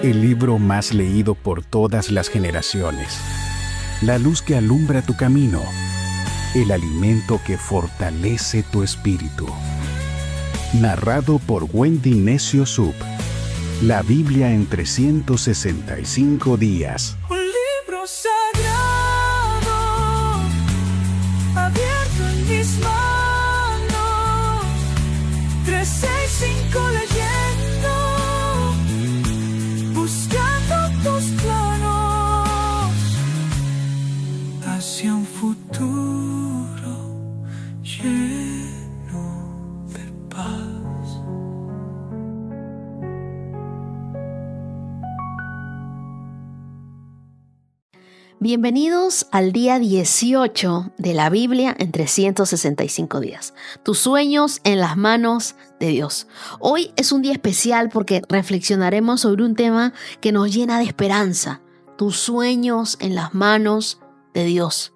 el libro más leído por todas las generaciones, la luz que alumbra tu camino, el alimento que fortalece tu espíritu. Narrado por Wendy Necio Sub. La Biblia en 365 días. Un libro sagrado, abierto en mis manos, 365 leyendo, buscando tus planos, hacia un futuro lleno de paz. Bienvenidos al día 18 de la Biblia en 365 días. Tus sueños en las manos de Dios. Hoy es un día especial porque reflexionaremos sobre un tema que nos llena de esperanza. Tus sueños en las manos de Dios.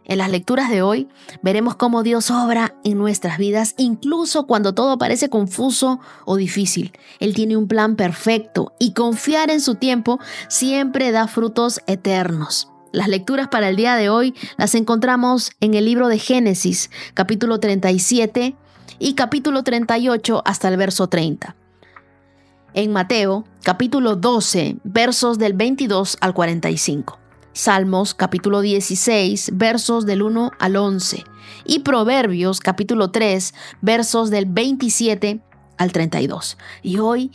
En las lecturas de hoy veremos cómo Dios obra en nuestras vidas, incluso cuando todo parece confuso o difícil. Él tiene un plan perfecto y confiar en su tiempo siempre da frutos eternos. Las lecturas para el día de hoy las encontramos en el libro de Génesis, capítulo 37 y capítulo 38 hasta el verso 30. En Mateo, capítulo 12, versos del 22 al 45. Salmos, capítulo 16, versos del 1 al 11. Y Proverbios, capítulo 3, versos del 27 al 32. Y hoy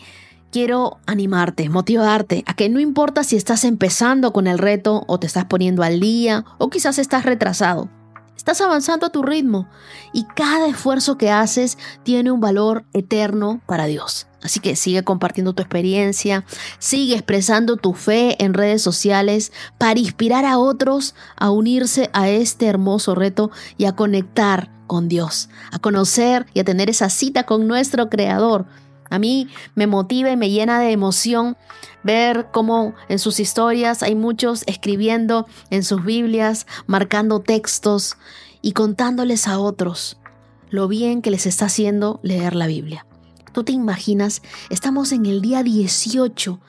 quiero animarte, motivarte a que no importa si estás empezando con el reto o te estás poniendo al día o quizás estás retrasado. Estás avanzando a tu ritmo y cada esfuerzo que haces tiene un valor eterno para Dios. Así que sigue compartiendo tu experiencia, sigue expresando tu fe en redes sociales para inspirar a otros a unirse a este hermoso reto y a conectar con Dios, a conocer y a tener esa cita con nuestro Creador. A mí me motiva y me llena de emoción ver cómo en sus historias hay muchos escribiendo en sus Biblias, marcando textos y contándoles a otros lo bien que les está haciendo leer la Biblia. ¿Tú te imaginas? Estamos en el día 18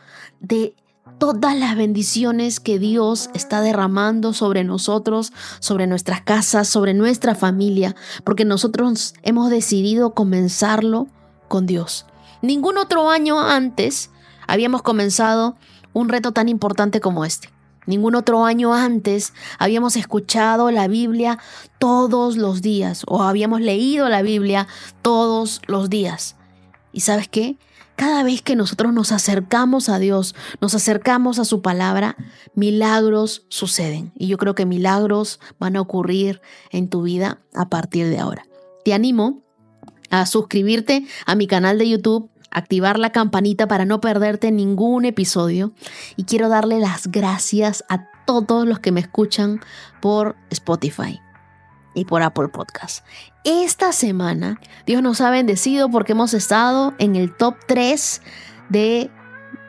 de todas las bendiciones que Dios está derramando sobre nosotros, sobre nuestras casas, sobre nuestra familia, porque nosotros hemos decidido comenzarlo con Dios. Ningún otro año antes habíamos comenzado un reto tan importante como este. Ningún otro año antes habíamos escuchado la Biblia todos los días o habíamos leído la Biblia todos los días. ¿Y sabes qué? Cada vez que nosotros nos acercamos a Dios, nos acercamos a su palabra, milagros suceden. Y yo creo que milagros van a ocurrir en tu vida a partir de ahora. Te animo a suscribirte a mi canal de YouTube, activar la campanita para no perderte ningún episodio. Y quiero darle las gracias a todos los que me escuchan por Spotify y por Apple Podcast. Esta semana Dios nos ha bendecido porque hemos estado en el top 3 de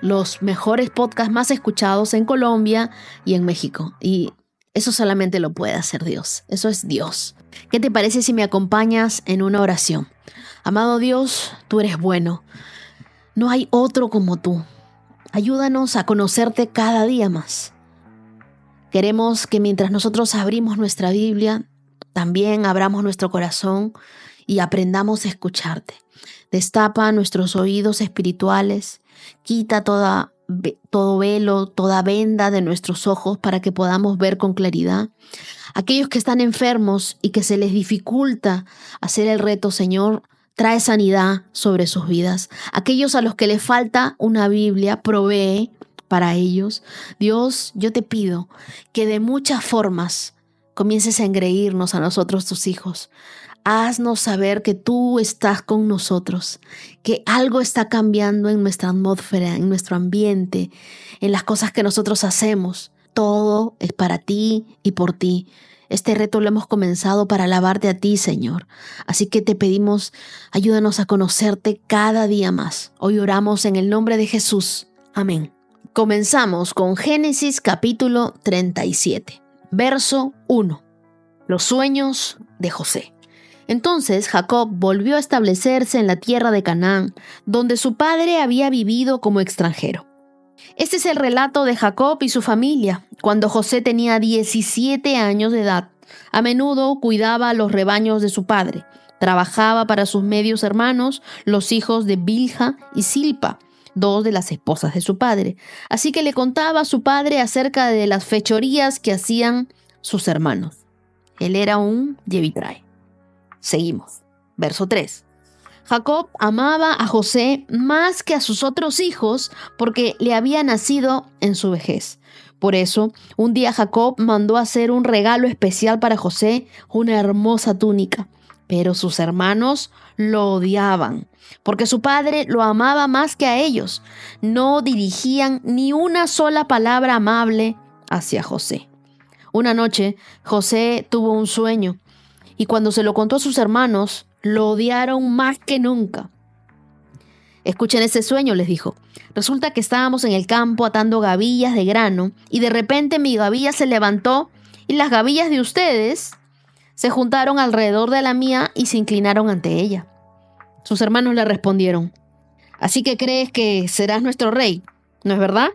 los mejores podcasts más escuchados en Colombia y en México. Y eso solamente lo puede hacer Dios. Eso es Dios. ¿Qué te parece si me acompañas en una oración? Amado Dios, tú eres bueno. No hay otro como tú. Ayúdanos a conocerte cada día más. Queremos que mientras nosotros abrimos nuestra Biblia, también abramos nuestro corazón y aprendamos a escucharte. Destapa nuestros oídos espirituales, quita todo velo, toda venda de nuestros ojos para que podamos ver con claridad. Aquellos que están enfermos y que se les dificulta hacer el reto, Señor, trae sanidad sobre sus vidas. Aquellos a los que les falta una Biblia, provee para ellos. Dios, yo te pido que de muchas formas comiences a engreírnos a nosotros, tus hijos. Haznos saber que tú estás con nosotros, que algo está cambiando en nuestra atmósfera, en nuestro ambiente, en las cosas que nosotros hacemos. Todo es para ti y por ti. Este reto lo hemos comenzado para alabarte a ti, Señor. Así que te pedimos, ayúdanos a conocerte cada día más. Hoy oramos en el nombre de Jesús. Amén. Comenzamos con Génesis capítulo 37. Verso 1. Los sueños de José. Entonces Jacob volvió a establecerse en la tierra de Canaán, donde su padre había vivido como extranjero. Este es el relato de Jacob y su familia cuando José tenía 17 años de edad. A menudo cuidaba los rebaños de su padre. Trabajaba para sus medios hermanos, los hijos de Bilha y Silpa, dos de las esposas de su padre. Así que le contaba a su padre acerca de las fechorías que hacían sus hermanos. Él era un Yevitrae. Seguimos. Verso 3. Jacob amaba a José más que a sus otros hijos porque le había nacido en su vejez. Por eso, un día Jacob mandó hacer un regalo especial para José, una hermosa túnica. Pero sus hermanos lo odiaban, porque su padre lo amaba más que a ellos. No dirigían ni una sola palabra amable hacia José. Una noche, José tuvo un sueño, y cuando se lo contó a sus hermanos, lo odiaron más que nunca. Escuchen ese sueño, les dijo. Resulta que estábamos en el campo atando gavillas de grano, y de repente mi gavilla se levantó, y las gavillas de ustedes se juntaron alrededor de la mía y se inclinaron ante ella. Sus hermanos le respondieron: ¿así que crees que serás nuestro rey? ¿No es verdad?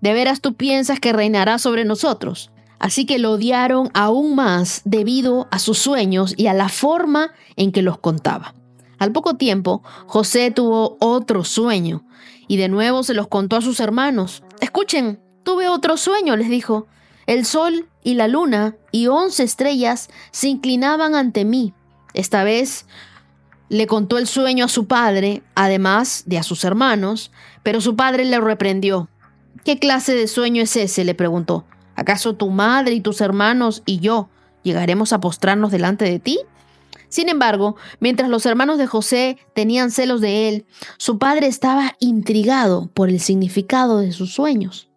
¿De veras tú piensas que reinarás sobre nosotros? Así que lo odiaron aún más debido a sus sueños y a la forma en que los contaba. Al poco tiempo, José tuvo otro sueño y de nuevo se los contó a sus hermanos. Escuchen, tuve otro sueño, les dijo. El sol y la luna y 11 estrellas se inclinaban ante mí. Esta vez le contó el sueño a su padre, además de a sus hermanos, pero su padre le reprendió. ¿Qué clase de sueño es ese?, le preguntó. ¿Acaso tu madre y tus hermanos y yo llegaremos a postrarnos delante de ti? Sin embargo, mientras los hermanos de José tenían celos de él, su padre estaba intrigado por el significado de sus sueños.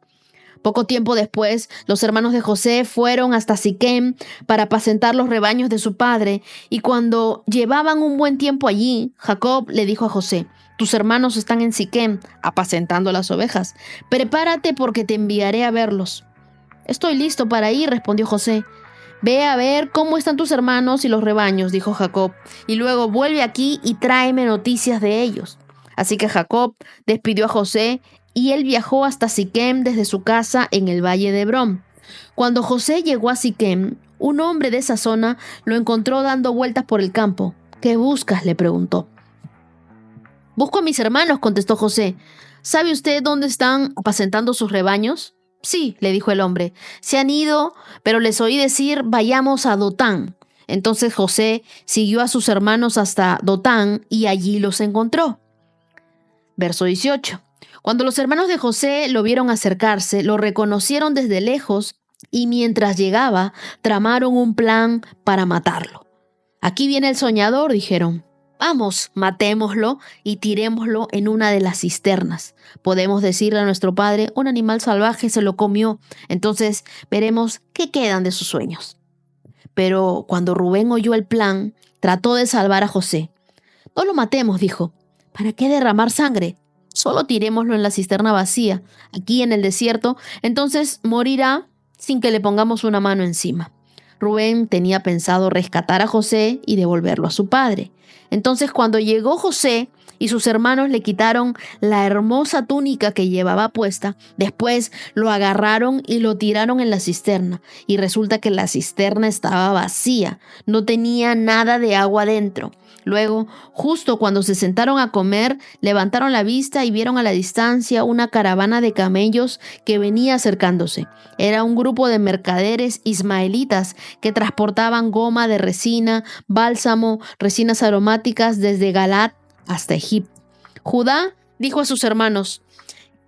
Poco tiempo después, los hermanos de José fueron hasta Siquem para apacentar los rebaños de su padre, y cuando llevaban un buen tiempo allí, Jacob le dijo a José: tus hermanos están en Siquem apacentando las ovejas. Prepárate porque te enviaré a verlos. Estoy listo para ir, respondió José. Ve a ver cómo están tus hermanos y los rebaños, dijo Jacob, y luego vuelve aquí y tráeme noticias de ellos. Así que Jacob despidió a José y él viajó hasta Siquem desde su casa en el valle de Hebrón. Cuando José llegó a Siquem, un hombre de esa zona lo encontró dando vueltas por el campo. ¿Qué buscas?, le preguntó. Busco a mis hermanos, contestó José. ¿Sabe usted dónde están apacentando sus rebaños? Sí, le dijo el hombre, se han ido, pero les oí decir, vayamos a Dotán. Entonces José siguió a sus hermanos hasta Dotán y allí los encontró. Verso 18. Cuando los hermanos de José lo vieron acercarse, lo reconocieron desde lejos y mientras llegaba, tramaron un plan para matarlo. Aquí viene el soñador, dijeron. Vamos, matémoslo y tirémoslo en una de las cisternas. Podemos decirle a nuestro padre, un animal salvaje se lo comió. Entonces veremos qué quedan de sus sueños. Pero cuando Rubén oyó el plan, trató de salvar a José. No lo matemos, dijo. ¿Para qué derramar sangre? Solo tirémoslo en la cisterna vacía, aquí en el desierto. Entonces morirá sin que le pongamos una mano encima. Rubén tenía pensado rescatar a José y devolverlo a su padre. Entonces, cuando llegó José y sus hermanos le quitaron la hermosa túnica que llevaba puesta, después lo agarraron y lo tiraron en la cisterna. Y resulta que la cisterna estaba vacía, no tenía nada de agua dentro. Luego, justo cuando se sentaron a comer, levantaron la vista y vieron a la distancia una caravana de camellos que venía acercándose. Era un grupo de mercaderes ismaelitas que transportaban goma de resina, bálsamo, resinas aromáticas desde Galat hasta Egipto. Judá dijo a sus hermanos: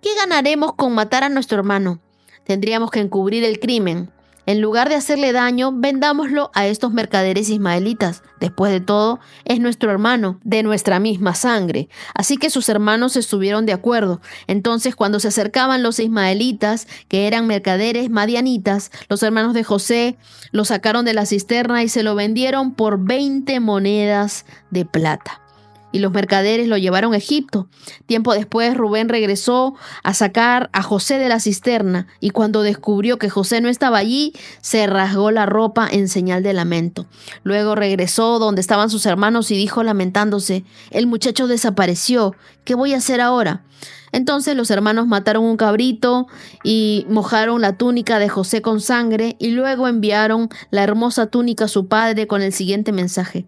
¿qué ganaremos con matar a nuestro hermano? Tendríamos que encubrir el crimen. En lugar de hacerle daño, vendámoslo a estos mercaderes ismaelitas. Después de todo, es nuestro hermano, de nuestra misma sangre. Así que sus hermanos estuvieron de acuerdo. Entonces, cuando se acercaban los ismaelitas, que eran mercaderes madianitas, los hermanos de José lo sacaron de la cisterna y se lo vendieron por 20 monedas de plata. y los mercaderes lo llevaron a Egipto. Tiempo después, Rubén regresó a sacar a José de la cisterna, y cuando descubrió que José no estaba allí, se rasgó la ropa en señal de lamento. Luego regresó donde estaban sus hermanos y dijo lamentándose: el muchacho desapareció, ¿qué voy a hacer ahora? Entonces los hermanos mataron un cabrito y mojaron la túnica de José con sangre, y luego enviaron la hermosa túnica a su padre con el siguiente mensaje: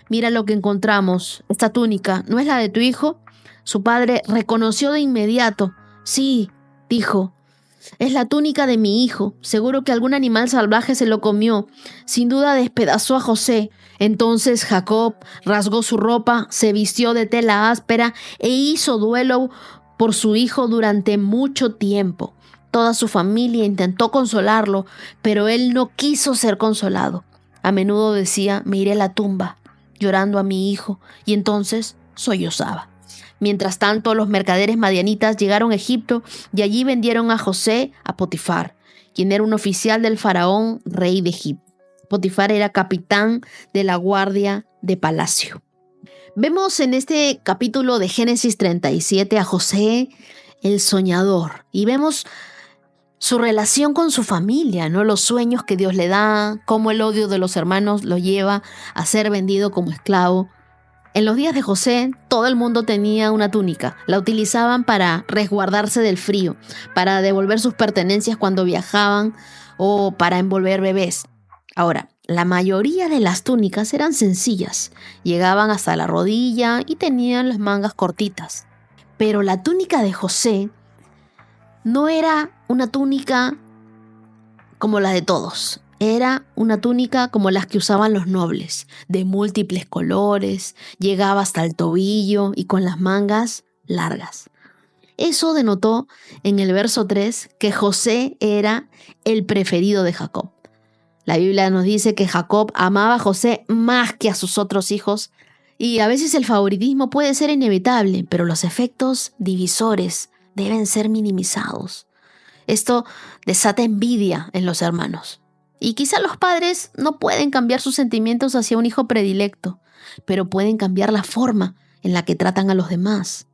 mira lo que encontramos. Esta túnica, ¿no es la de tu hijo? Su padre reconoció de inmediato. Sí, dijo, es la túnica de mi hijo. Seguro que algún animal salvaje se lo comió. Sin duda despedazó a José. Entonces Jacob rasgó su ropa, se vistió de tela áspera e hizo duelo por su hijo durante mucho tiempo. Toda su familia intentó consolarlo, pero él no quiso ser consolado. A menudo decía: me iré a la tumba llorando a mi hijo, y entonces sollozaba. Mientras tanto, los mercaderes madianitas llegaron a Egipto y allí vendieron a José a Potifar, quien era un oficial del faraón, rey de Egipto. Potifar era capitán de la guardia de palacio. Vemos en este capítulo de Génesis 37 a José, el soñador, y vemos su relación con su familia, ¿no? Los sueños que Dios le da, cómo el odio de los hermanos lo lleva a ser vendido como esclavo. En los días de José, todo el mundo tenía una túnica. La utilizaban para resguardarse del frío, para devolver sus pertenencias cuando viajaban o para envolver bebés. Ahora, la mayoría de las túnicas eran sencillas, llegaban hasta la rodilla y tenían las mangas cortitas. Pero la túnica de José no era una túnica como la de todos. Era una túnica como las que usaban los nobles, de múltiples colores, llegaba hasta el tobillo y con las mangas largas. Eso denotó en el verso 3 que José era el preferido de Jacob. La Biblia nos dice que Jacob amaba a José más que a sus otros hijos, y a veces el favoritismo puede ser inevitable, pero los efectos divisores deben ser minimizados. Esto desata envidia en los hermanos. Y quizá los padres no pueden cambiar sus sentimientos hacia un hijo predilecto, pero pueden cambiar la forma en la que tratan a los demás.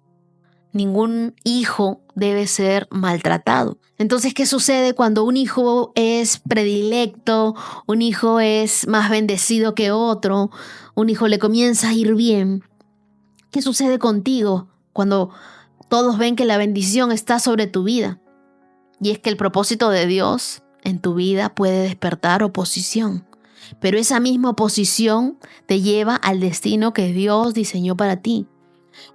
Ningún hijo debe ser maltratado. Entonces, ¿qué sucede cuando un hijo es predilecto, un hijo es más bendecido que otro, un hijo le comienza a ir bien? ¿Qué sucede contigo cuando todos ven que la bendición está sobre tu vida? Y es que el propósito de Dios en tu vida puede despertar oposición, pero esa misma oposición te lleva al destino que Dios diseñó para ti.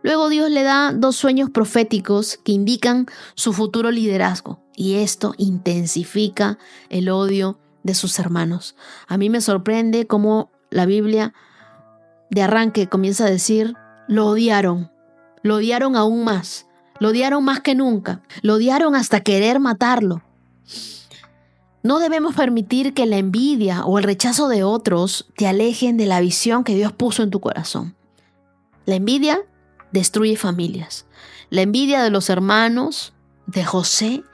Luego Dios le da 2 sueños proféticos que indican su futuro liderazgo, y esto intensifica el odio de sus hermanos. A mí me sorprende cómo la Biblia de arranque comienza a decir: lo odiaron aún más, lo odiaron más que nunca, lo odiaron hasta querer matarlo. No debemos permitir que la envidia o el rechazo de otros te alejen de la visión que Dios puso en tu corazón. La envidia destruye familias. La envidia de los hermanos de José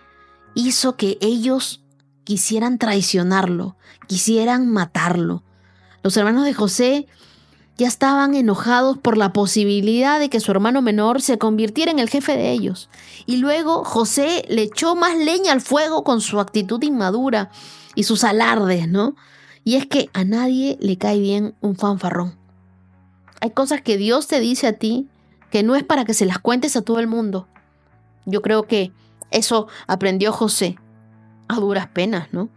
hizo que ellos quisieran traicionarlo, quisieran matarlo. Los hermanos de José ya estaban enojados por la posibilidad de que su hermano menor se convirtiera en el jefe de ellos. Y luego José le echó más leña al fuego con su actitud inmadura y sus alardes, ¿no? Y es que a nadie le cae bien un fanfarrón. Hay cosas que Dios te dice a ti que no es para que se las cuentes a todo el mundo. Yo creo que eso aprendió José a duras penas, ¿no?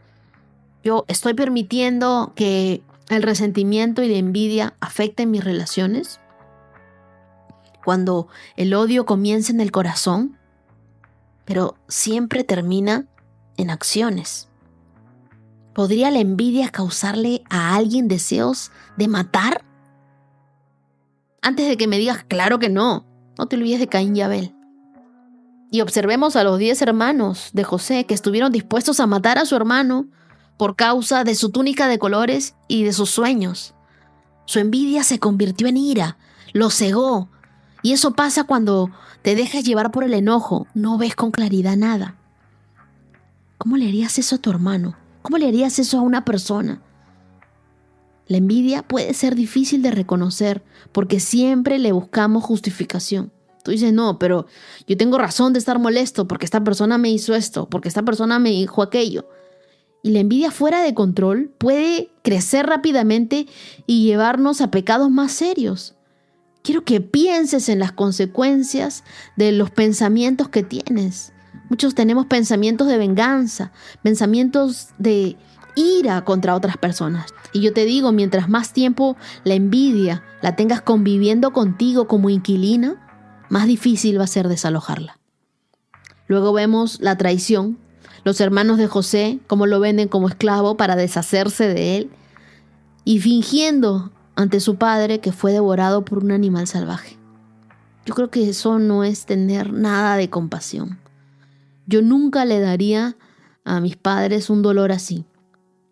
Yo estoy permitiendo que el resentimiento y la envidia afecten mis relaciones. Cuando el odio comienza en el corazón, pero siempre termina en acciones. ¿Podría la envidia causarle a alguien deseos de matar? Antes de que me digas, claro que no. No te olvides de Caín y Abel. Y observemos a los 10 hermanos de José que estuvieron dispuestos a matar a su hermano por causa de su túnica de colores y de sus sueños. Su envidia se convirtió en ira, lo cegó. Y eso pasa cuando te dejas llevar por el enojo, no ves con claridad nada. ¿Cómo le harías eso a tu hermano? ¿Cómo le harías eso a una persona? La envidia puede ser difícil de reconocer porque siempre le buscamos justificación. Tú dices, no, pero yo tengo razón de estar molesto porque esta persona me hizo esto, porque esta persona me dijo aquello. Y la envidia fuera de control puede crecer rápidamente y llevarnos a pecados más serios. Quiero que pienses en las consecuencias de los pensamientos que tienes. Muchos tenemos pensamientos de venganza, pensamientos de ira contra otras personas. Y yo te digo, mientras más tiempo la envidia la tengas conviviendo contigo como inquilina, más difícil va a ser desalojarla. Luego vemos la traición. Los hermanos de José, cómo lo venden como esclavo para deshacerse de él y fingiendo ante su padre que fue devorado por un animal salvaje. Yo creo que eso no es tener nada de compasión. Yo nunca le daría a mis padres un dolor así.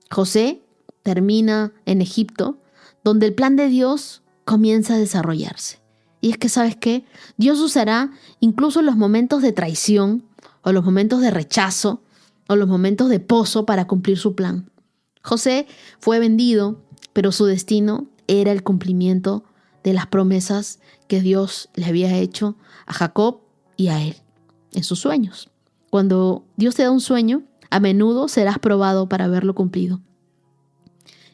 José termina en Egipto, donde el plan de Dios comienza a desarrollarse. Y es que, ¿sabes qué? Dios usará incluso los momentos de traición o los momentos de rechazo o los momentos de pozo para cumplir su plan. José fue vendido, pero su destino era el cumplimiento de las promesas que Dios le había hecho a Jacob y a él en sus sueños. Cuando Dios te da un sueño, a menudo serás probado para verlo cumplido.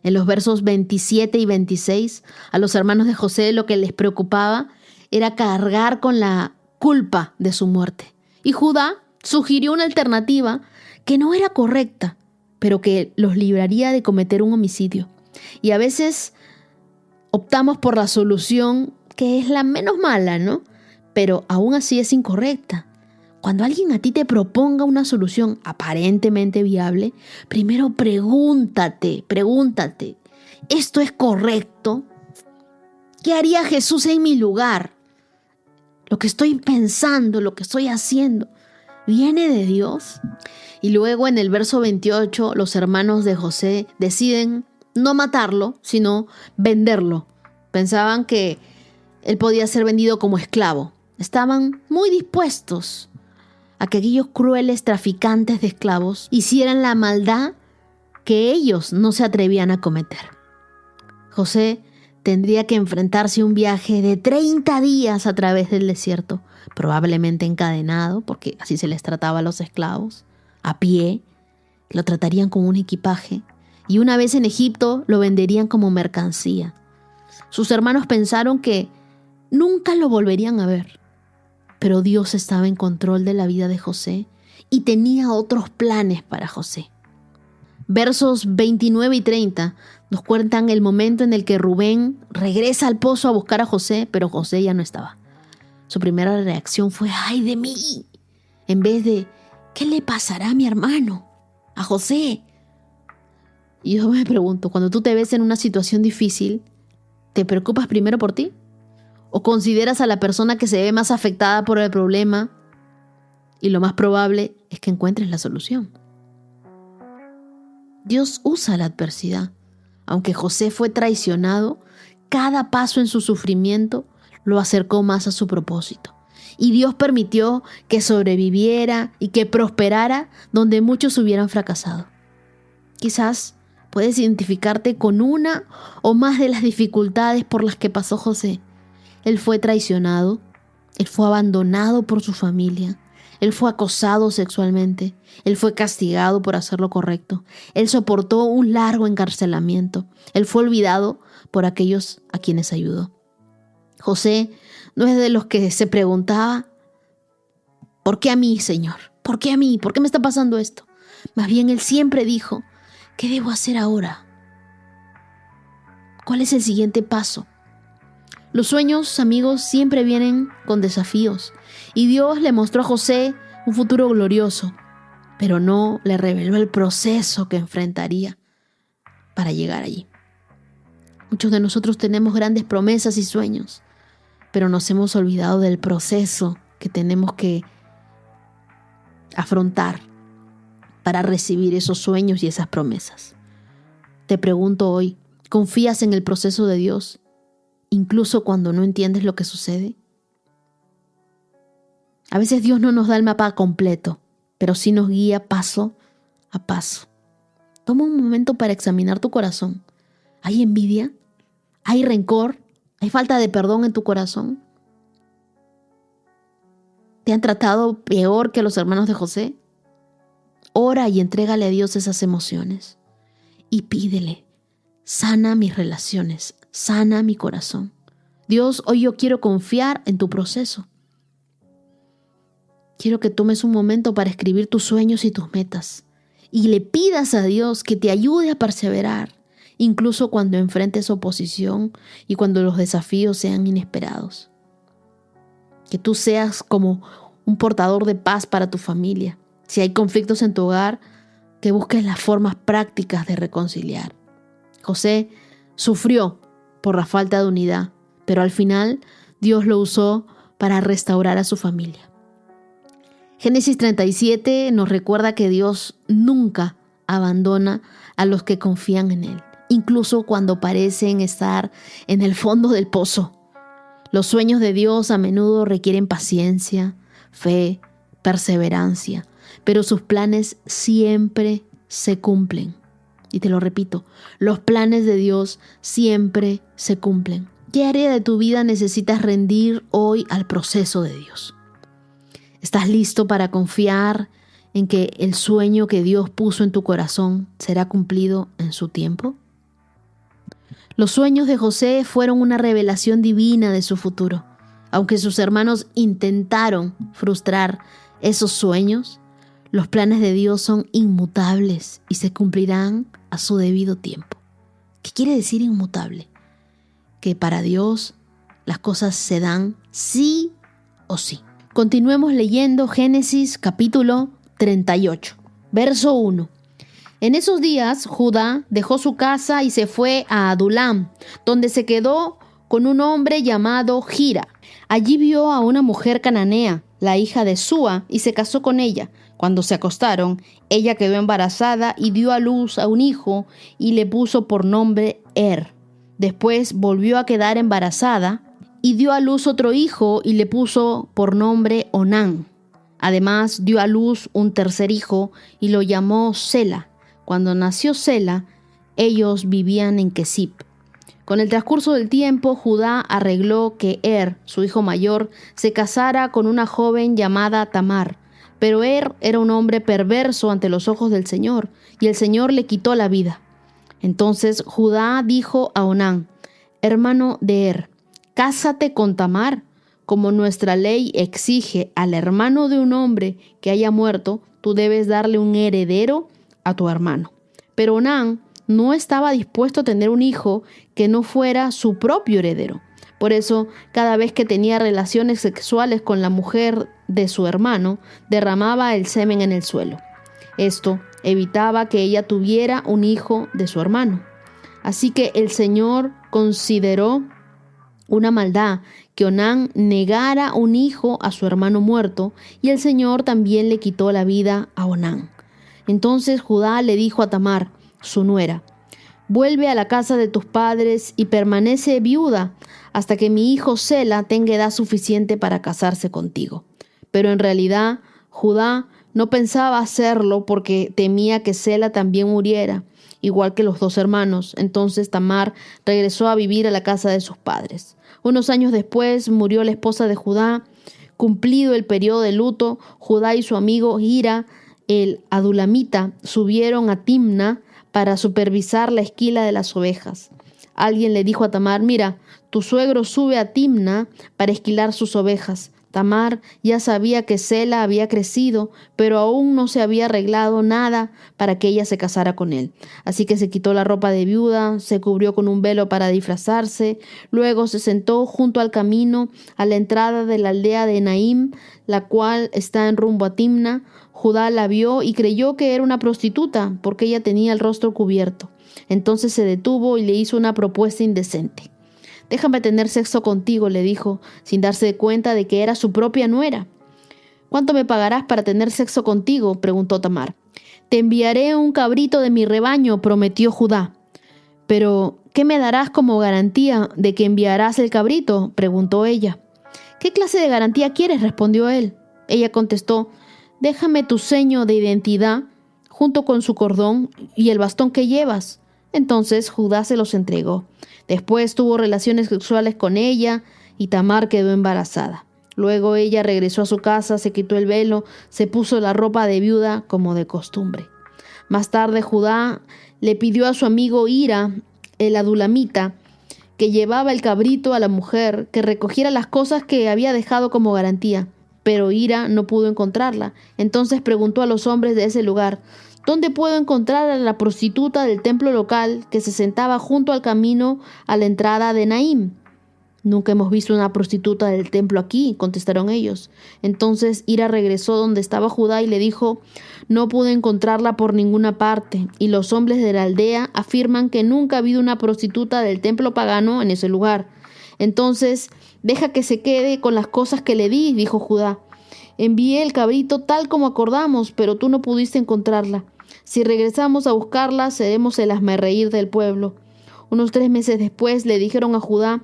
En los versos 27 y 26, a los hermanos de José lo que les preocupaba era cargar con la culpa de su muerte. Y Judá sugirió una alternativa que no era correcta, pero que los libraría de cometer un homicidio. Y a veces optamos por la solución que es la menos mala, ¿no? Pero aún así es incorrecta. Cuando alguien a ti te proponga una solución aparentemente viable, primero pregúntate, ¿esto es correcto? ¿Qué haría Jesús en mi lugar? Lo que estoy pensando, lo que estoy haciendo, ¿viene de Dios? Y luego en el verso 28, los hermanos de José deciden no matarlo, sino venderlo. Pensaban que él podía ser vendido como esclavo. Estaban muy dispuestos a que aquellos crueles traficantes de esclavos hicieran la maldad que ellos no se atrevían a cometer. José tendría que enfrentarse a un viaje de 30 días a través del desierto, probablemente encadenado, porque así se les trataba a los esclavos, a pie, lo tratarían como un equipaje, y una vez en Egipto lo venderían como mercancía. Sus hermanos pensaron que nunca lo volverían a ver, pero Dios estaba en control de la vida de José y tenía otros planes para José. Versos 29 y 30 nos cuentan el momento en el que Rubén regresa al pozo a buscar a José, pero José ya no estaba. Su primera reacción fue ¡ay de mí! En vez de ¿qué le pasará a mi hermano? A José. Y yo me pregunto, cuando tú te ves en una situación difícil, ¿te preocupas primero por ti? ¿O consideras a la persona que se ve más afectada por el problema? Y lo más probable es que encuentres la solución. Dios usa la adversidad. Aunque José fue traicionado, cada paso en su sufrimiento lo acercó más a su propósito. Y Dios permitió que sobreviviera y que prosperara donde muchos hubieran fracasado. Quizás puedes identificarte con una o más de las dificultades por las que pasó José. Él fue traicionado, él fue abandonado por su familia, él fue acosado sexualmente, él fue castigado por hacer lo correcto, él soportó un largo encarcelamiento, él fue olvidado por aquellos a quienes ayudó. José no es de los que se preguntaba, ¿por qué a mí, Señor? ¿Por qué a mí? ¿Por qué me está pasando esto? Más bien él siempre dijo, ¿qué debo hacer ahora? ¿Cuál es el siguiente paso? Los sueños, amigos, siempre vienen con desafíos. Y Dios le mostró a José un futuro glorioso, pero no le reveló el proceso que enfrentaría para llegar allí. Muchos de nosotros tenemos grandes promesas y sueños, pero nos hemos olvidado del proceso que tenemos que afrontar para recibir esos sueños y esas promesas. Te pregunto hoy, ¿confías en el proceso de Dios, incluso cuando no entiendes lo que sucede? A veces Dios no nos da el mapa completo, pero sí nos guía paso a paso. Toma un momento para examinar tu corazón. ¿Hay envidia? ¿Hay rencor? ¿Hay falta de perdón en tu corazón? ¿Te han tratado peor que los hermanos de José? Ora y entrégale a Dios esas emociones y pídele, sana mis relaciones, sana mi corazón. Dios, hoy yo quiero confiar en tu proceso. Quiero que tomes un momento para escribir tus sueños y tus metas y le pidas a Dios que te ayude a perseverar, incluso cuando enfrentes oposición y cuando los desafíos sean inesperados. Que tú seas como un portador de paz para tu familia. Si hay conflictos en tu hogar, que busques las formas prácticas de reconciliar. José sufrió por la falta de unidad, pero al final Dios lo usó para restaurar a su familia. Génesis 37 nos recuerda que Dios nunca abandona a los que confían en Él, incluso cuando parecen estar en el fondo del pozo. Los sueños de Dios a menudo requieren paciencia, fe, perseverancia, pero sus planes siempre se cumplen. Y te lo repito, los planes de Dios siempre se cumplen. ¿Qué área de tu vida necesitas rendir hoy al proceso de Dios? ¿Estás listo para confiar en que el sueño que Dios puso en tu corazón será cumplido en su tiempo? Los sueños de José fueron una revelación divina de su futuro. Aunque sus hermanos intentaron frustrar esos sueños, los planes de Dios son inmutables y se cumplirán a su debido tiempo. ¿Qué quiere decir inmutable? Que para Dios las cosas se dan sí o sí. Continuemos leyendo Génesis capítulo 38, verso 1. En esos días Judá dejó su casa y se fue a Adulam, donde se quedó con un hombre llamado Hira. Allí vio a una mujer cananea, la hija de Súa, y se casó con ella. Cuando se acostaron, ella quedó embarazada y dio a luz a un hijo y le puso por nombre Después volvió a quedar embarazada y dio a luz otro hijo y le puso por nombre Onán. Además dio a luz un tercer hijo y lo llamó Sela. Cuando nació Sela, ellos vivían en Kesib. Con el transcurso del tiempo, Judá arregló que su hijo mayor, se casara con una joven llamada Tamar. Pero era un hombre perverso ante los ojos del Señor, y el Señor le quitó la vida. Entonces Judá dijo a Onán, hermano de cásate con Tamar. Como nuestra ley exige al hermano de un hombre que haya muerto, tú debes darle un heredero a tu hermano. Pero Onán no estaba dispuesto a tener un hijo que no fuera su propio heredero. Por eso, cada vez que tenía relaciones sexuales con la mujer de su hermano, derramaba el semen en el suelo. Esto evitaba que ella tuviera un hijo de su hermano. Así que el Señor consideró una maldad que Onán negara un hijo a su hermano muerto, y el Señor también le quitó la vida a Onán. Entonces Judá le dijo a Tamar, su nuera, vuelve a la casa de tus padres y permanece viuda hasta que mi hijo Sela tenga edad suficiente para casarse contigo. Pero en realidad Judá no pensaba hacerlo porque temía que Sela también muriera, igual que los dos hermanos. Entonces Tamar regresó a vivir a la casa de sus padres. Unos años después murió la esposa de Judá. Cumplido el periodo de luto, Judá y su amigo Hira, el adulamita, subieron a Timna para supervisar la esquila de las ovejas. Alguien le dijo a Tamar, mira, tu suegro sube a Timna para esquilar sus ovejas. Tamar ya sabía que Sela había crecido, pero aún no se había arreglado nada para que ella se casara con él. Así que se quitó la ropa de viuda, se cubrió con un velo para disfrazarse, luego se sentó junto al camino a la entrada de la aldea de Naim, la cual está en rumbo a Timna. Judá la vio y creyó que era una prostituta, porque ella tenía el rostro cubierto. Entonces se detuvo y le hizo una propuesta indecente. Déjame tener sexo contigo, le dijo, sin darse cuenta de que era su propia nuera. ¿Cuánto me pagarás para tener sexo contigo?, preguntó Tamar. Te enviaré un cabrito de mi rebaño, prometió Judá. ¿Pero qué me darás como garantía de que enviarás el cabrito?, preguntó ella. ¿Qué clase de garantía quieres?, respondió él. Ella contestó, déjame tu seño de identidad junto con su cordón y el bastón que llevas. Entonces Judá se los entregó. Después tuvo relaciones sexuales con ella y Tamar quedó embarazada. Luego ella regresó a su casa, se quitó el velo, se puso la ropa de viuda como de costumbre. Más tarde Judá le pidió a su amigo Hira, el adulamita, que llevaba el cabrito a la mujer, que recogiera las cosas que había dejado como garantía. Pero Hira no pudo encontrarla. Entonces preguntó a los hombres de ese lugar: ¿dónde puedo encontrar a la prostituta del templo local que se sentaba junto al camino a la entrada de Naim? Nunca hemos visto una prostituta del templo aquí, contestaron ellos. Entonces Hira regresó donde estaba Judá y le dijo: no pude encontrarla por ninguna parte, y los hombres de la aldea afirman que nunca ha habido una prostituta del templo pagano en ese lugar. Entonces deja que se quede con las cosas que le di, dijo Judá. Envié el cabrito tal como acordamos, pero tú no pudiste encontrarla. Si regresamos a buscarla, seremos el hazmerreír del pueblo. Unos 3 meses después le dijeron a Judá: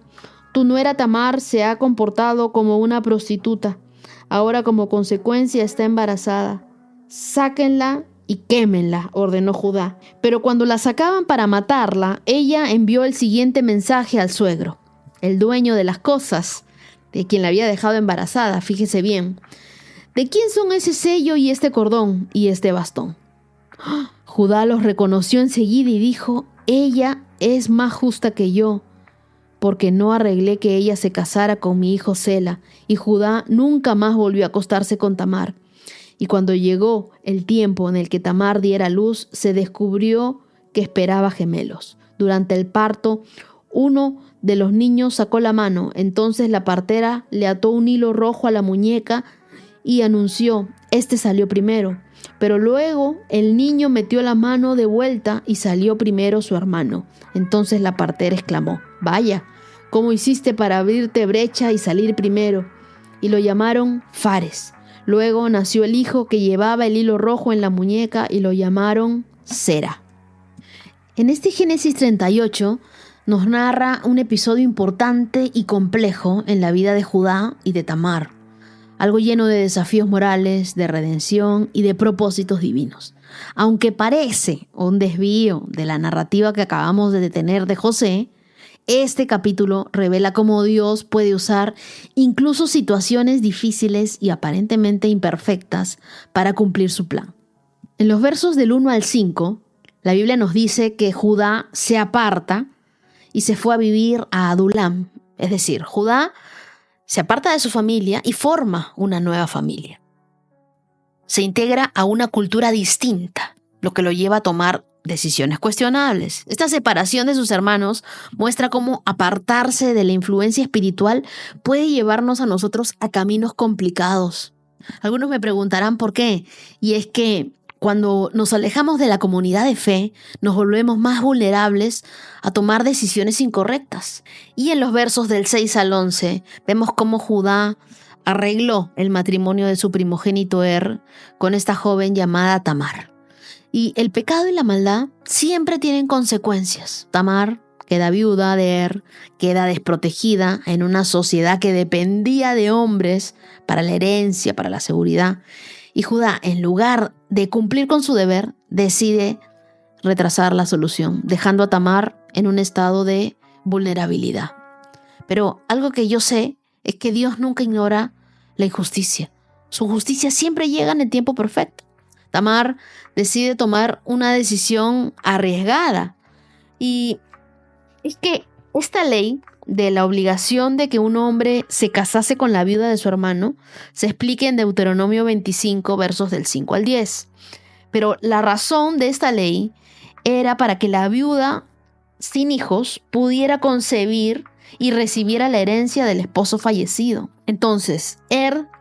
tu nuera Tamar se ha comportado como una prostituta. Ahora como consecuencia está embarazada. Sáquenla y quémenla, ordenó Judá. Pero cuando la sacaban para matarla, ella envió el siguiente mensaje al suegro, el dueño de las cosas, de quien la había dejado embarazada. Fíjese bien. ¿De quién son ese sello y este cordón y este bastón? Judá los reconoció enseguida y dijo: ella es más justa que yo, porque no arreglé que ella se casara con mi hijo Sela, y Judá nunca más volvió a acostarse con Tamar. Y cuando llegó el tiempo en el que Tamar diera luz, se descubrió que esperaba gemelos. Durante el parto, uno de los niños sacó la mano. Entonces la partera le ató un hilo rojo a la muñeca y anunció: este salió primero. Pero luego el niño metió la mano de vuelta y salió primero su hermano. Entonces la partera exclamó: vaya, ¿cómo hiciste para abrirte brecha y salir primero? Y lo llamaron Fares. Luego nació el hijo que llevaba el hilo rojo en la muñeca y lo llamaron Sera. En este Génesis 38 nos narra un episodio importante y complejo en la vida de Judá y de Tamar. Algo lleno de desafíos morales, de redención y de propósitos divinos. Aunque parece un desvío de la narrativa que acabamos de tener de José, este capítulo revela cómo Dios puede usar incluso situaciones difíciles y aparentemente imperfectas para cumplir su plan. En los versos del 1 al 5, la Biblia nos dice que Judá se aparta y se fue a vivir a Adulam. Es decir, Judá se aparta de su familia y forma una nueva familia. Se integra a una cultura distinta, lo que lo lleva a tomar decisiones cuestionables. Esta separación de sus hermanos muestra cómo apartarse de la influencia espiritual puede llevarnos a nosotros a caminos complicados. Algunos me preguntarán por qué, y es que cuando nos alejamos de la comunidad de fe, nos volvemos más vulnerables a tomar decisiones incorrectas. Y en los versos del 6 al 11 vemos cómo Judá arregló el matrimonio de su primogénito con esta joven llamada Tamar. Y el pecado y la maldad siempre tienen consecuencias. Tamar queda viuda de queda desprotegida en una sociedad que dependía de hombres para la herencia, para la seguridad. Y Judá, en lugar de cumplir con su deber, decide retrasar la solución, dejando a Tamar en un estado de vulnerabilidad. Pero algo que yo sé es que Dios nunca ignora la injusticia. Su justicia siempre llega en el tiempo perfecto. Tamar decide tomar una decisión arriesgada. Y es que esta ley de la obligación de que un hombre se casase con la viuda de su hermano se explica en Deuteronomio 25, versos del 5 al 10. Pero la razón de esta ley era para que la viuda sin hijos pudiera concebir y recibiera la herencia del esposo fallecido. Entonces,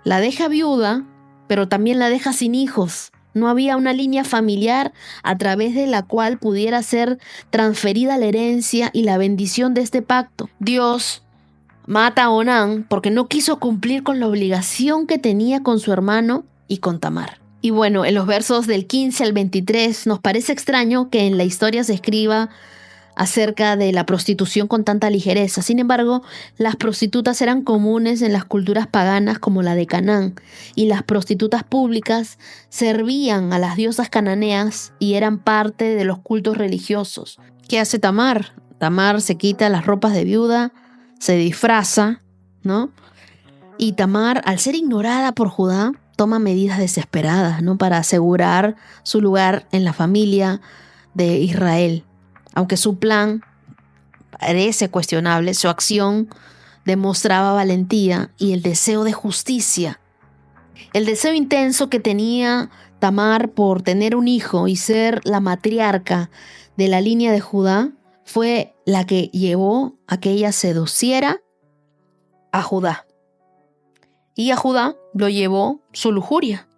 la deja viuda, pero también la deja sin hijos. No había una línea familiar a través de la cual pudiera ser transferida la herencia y la bendición de este pacto. Dios mata a Onán porque no quiso cumplir con la obligación que tenía con su hermano y con Tamar. Y bueno, en los versos del 15 al 23 nos parece extraño que en la historia se escriba acerca de la prostitución con tanta ligereza. Sin embargo, las prostitutas eran comunes en las culturas paganas como la de Canaán, y las prostitutas públicas servían a las diosas cananeas y eran parte de los cultos religiosos. ¿Qué hace Tamar? Tamar se quita las ropas de viuda, se disfraza, ¿no? Y Tamar, al ser ignorada por Judá, toma medidas desesperadas, ¿no? Para asegurar su lugar en la familia de Israel. Aunque su plan parece cuestionable, su acción demostraba valentía y el deseo de justicia. El deseo intenso que tenía Tamar por tener un hijo y ser la matriarca de la línea de Judá fue la que llevó a que ella seduciera a Judá. Y a Judá lo llevó su lujuria.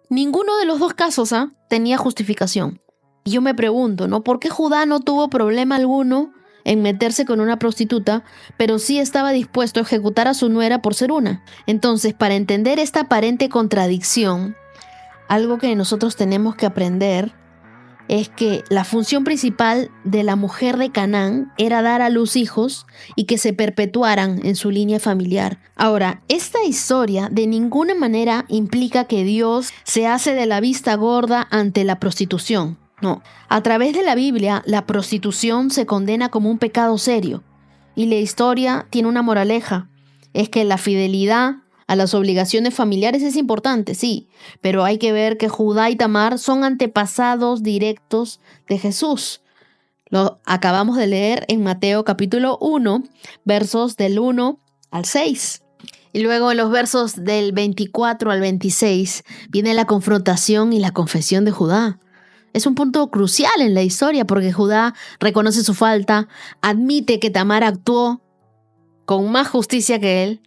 Ninguno de los dos casos tenía justificación. Y yo me pregunto, ¿no? ¿Por qué Judá no tuvo problema alguno en meterse con una prostituta, pero sí estaba dispuesto a ejecutar a su nuera por ser una? Entonces, para entender esta aparente contradicción, algo que nosotros tenemos que aprender es que la función principal de la mujer de Canaán era dar a luz hijos y que se perpetuaran en su línea familiar. Ahora, esta historia de ninguna manera implica que Dios se hace de la vista gorda ante la prostitución. No, a través de la Biblia, la prostitución se condena como un pecado serio. Y la historia tiene una moraleja, es que la fidelidad a las obligaciones familiares es importante, sí, pero hay que ver que Judá y Tamar son antepasados directos de Jesús. Lo acabamos de leer en Mateo capítulo 1, versos del 1 al 6. Y luego en los versos del 24 al 26 viene la confrontación y la confesión de Judá. Es un punto crucial en la historia porque Judá reconoce su falta, admite que Tamar actuó con más justicia que él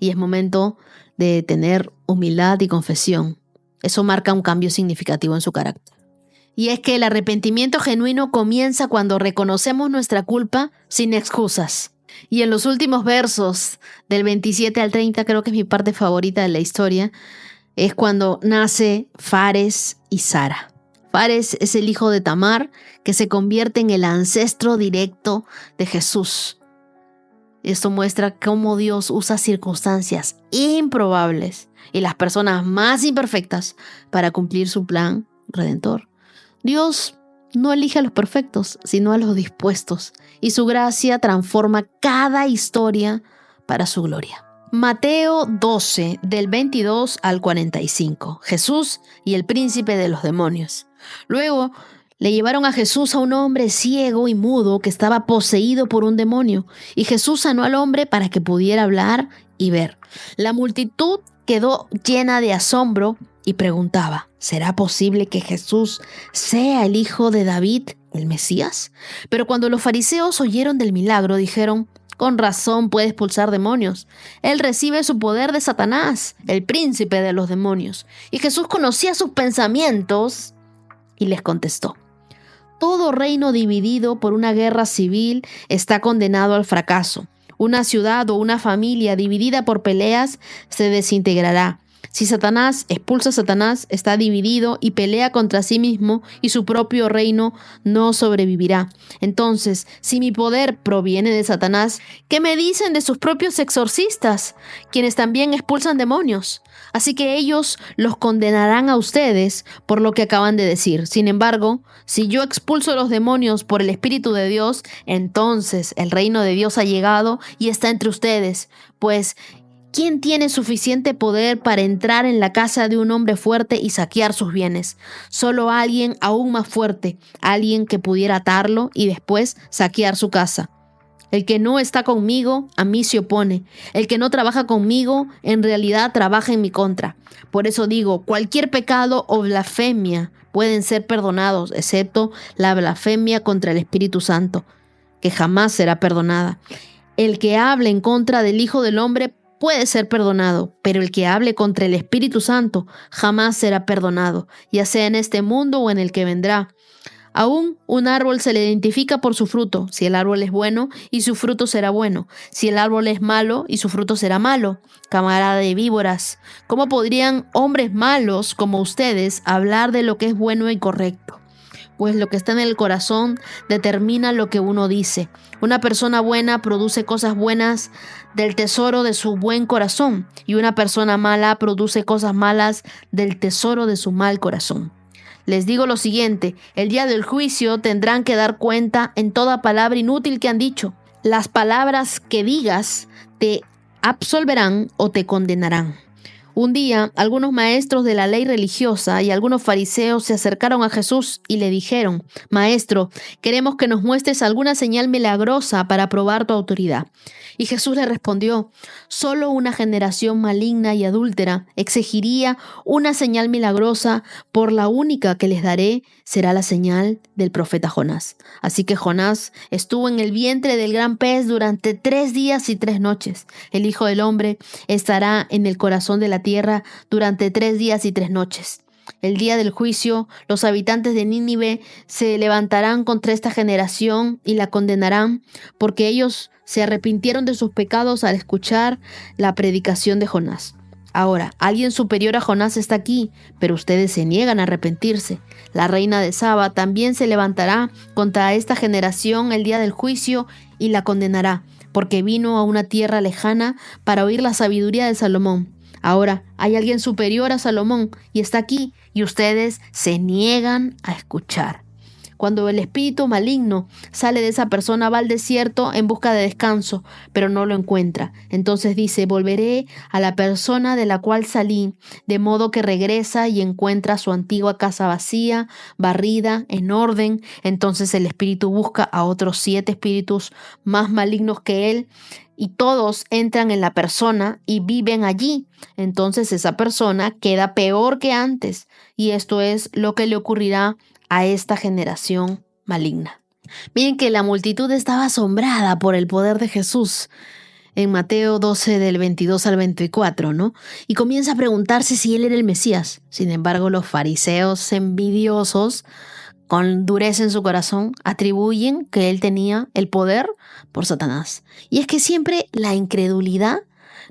y es momento de tener humildad y confesión. Eso marca un cambio significativo en su carácter. Y es que el arrepentimiento genuino comienza cuando reconocemos nuestra culpa sin excusas. Y en los últimos versos del 27 al 30, creo que es mi parte favorita de la historia, es cuando nace Fares y Zara. Fares es el hijo de Tamar que se convierte en el ancestro directo de Jesús. Esto muestra cómo Dios usa circunstancias improbables y las personas más imperfectas para cumplir su plan redentor. Dios no elige a los perfectos, sino a los dispuestos, y su gracia transforma cada historia para su gloria. Mateo 12, del 22 al 45. Jesús y el príncipe de los demonios. Luego le llevaron a Jesús a un hombre ciego y mudo que estaba poseído por un demonio, y Jesús sanó al hombre para que pudiera hablar y ver. La multitud quedó llena de asombro y preguntaba, ¿será posible que Jesús sea el hijo de David, el Mesías? Pero cuando los fariseos oyeron del milagro, dijeron, con razón puede expulsar demonios. Él recibe su poder de Satanás, el príncipe de los demonios. Y Jesús conocía sus pensamientos y les contestó, todo reino dividido por una guerra civil está condenado al fracaso. Una ciudad o una familia dividida por peleas se desintegrará. Si Satanás expulsa a Satanás, está dividido y pelea contra sí mismo y su propio reino no sobrevivirá. Entonces, si mi poder proviene de Satanás, ¿qué me dicen de sus propios exorcistas, quienes también expulsan demonios? Así que ellos los condenarán a ustedes por lo que acaban de decir. Sin embargo, si yo expulso los demonios por el Espíritu de Dios, entonces el reino de Dios ha llegado y está entre ustedes, pues ¿quién tiene suficiente poder para entrar en la casa de un hombre fuerte y saquear sus bienes? Solo alguien aún más fuerte, alguien que pudiera atarlo y después saquear su casa. El que no está conmigo, a mí se opone. El que no trabaja conmigo, en realidad trabaja en mi contra. Por eso digo, cualquier pecado o blasfemia pueden ser perdonados, excepto la blasfemia contra el Espíritu Santo, que jamás será perdonada. El que hable en contra del Hijo del Hombre puede ser perdonado, pero el que hable contra el Espíritu Santo jamás será perdonado, ya sea en este mundo o en el que vendrá. Aún un árbol se le identifica por su fruto. Si el árbol es bueno, y su fruto será bueno. Si el árbol es malo, y su fruto será malo. Camarada de víboras, ¿cómo podrían hombres malos como ustedes hablar de lo que es bueno y correcto? Pues lo que está en el corazón determina lo que uno dice. Una persona buena produce cosas buenas del tesoro de su buen corazón, y una persona mala produce cosas malas del tesoro de su mal corazón. Les digo lo siguiente, el día del juicio tendrán que dar cuenta en toda palabra inútil que han dicho. Las palabras que digas te absolverán o te condenarán. Un día, algunos maestros de la ley religiosa y algunos fariseos se acercaron a Jesús y le dijeron: Maestro, queremos que nos muestres alguna señal milagrosa para probar tu autoridad. Y Jesús le respondió: Solo una generación maligna y adúltera exigiría una señal milagrosa, por la única que les daré será la señal del profeta Jonás. Así que Jonás estuvo en el vientre del gran pez durante 3 días y 3 noches. El Hijo del Hombre estará en el corazón de la tierra durante 3 días y 3 noches. El día del juicio, los habitantes de Nínive se levantarán contra esta generación y la condenarán, porque ellos se arrepintieron de sus pecados al escuchar la predicación de Jonás. Ahora, alguien superior a Jonás está aquí, pero ustedes se niegan a arrepentirse. La reina de Saba también se levantará contra esta generación el día del juicio y la condenará, porque vino a una tierra lejana para oír la sabiduría de Salomón. Ahora, hay alguien superior a Salomón y está aquí, y ustedes se niegan a escuchar. Cuando el espíritu maligno sale de esa persona, va al desierto en busca de descanso, pero no lo encuentra. Entonces dice: volveré a la persona de la cual salí, de modo que regresa y encuentra su antigua casa vacía, barrida, en orden. Entonces el espíritu busca a otros 7 espíritus más malignos que él, y todos entran en la persona y viven allí. Entonces esa persona queda peor que antes, y esto es lo que le ocurrirá a esta generación maligna. Miren que la multitud estaba asombrada por el poder de Jesús en Mateo 12 del 22 al 24, ¿no? Y comienza a preguntarse si él era el Mesías. Sin embargo, los fariseos envidiosos, con dureza en su corazón, atribuyen que él tenía el poder por Satanás. Y es que siempre la incredulidad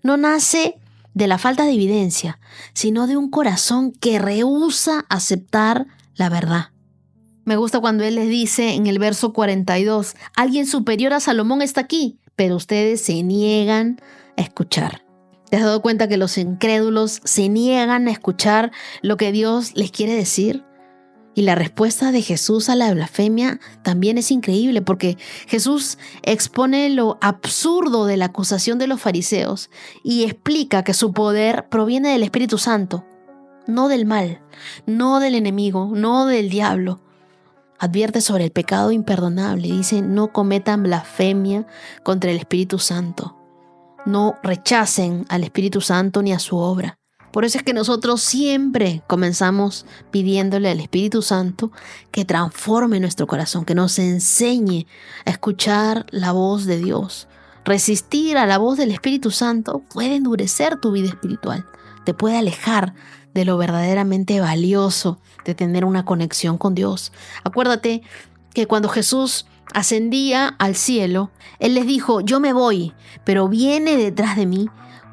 no nace de la falta de evidencia, sino de un corazón que rehúsa aceptar la verdad. Me gusta cuando él les dice en el verso 42, alguien superior a Salomón está aquí, pero ustedes se niegan a escuchar. ¿Te has dado cuenta que los incrédulos se niegan a escuchar lo que Dios les quiere decir? Y la respuesta de Jesús a la blasfemia también es increíble, porque Jesús expone lo absurdo de la acusación de los fariseos y explica que su poder proviene del Espíritu Santo, no del mal, no del enemigo, no del diablo. Advierte sobre el pecado imperdonable. Dice: no cometan blasfemia contra el Espíritu Santo. No rechacen al Espíritu Santo ni a su obra. Por eso es que nosotros siempre comenzamos pidiéndole al Espíritu Santo que transforme nuestro corazón, que nos enseñe a escuchar la voz de Dios. Resistir a la voz del Espíritu Santo puede endurecer tu vida espiritual, te puede alejar de lo verdaderamente valioso de tener una conexión con Dios. Acuérdate que cuando Jesús ascendía al cielo, Él les dijo: yo me voy, pero viene detrás de mí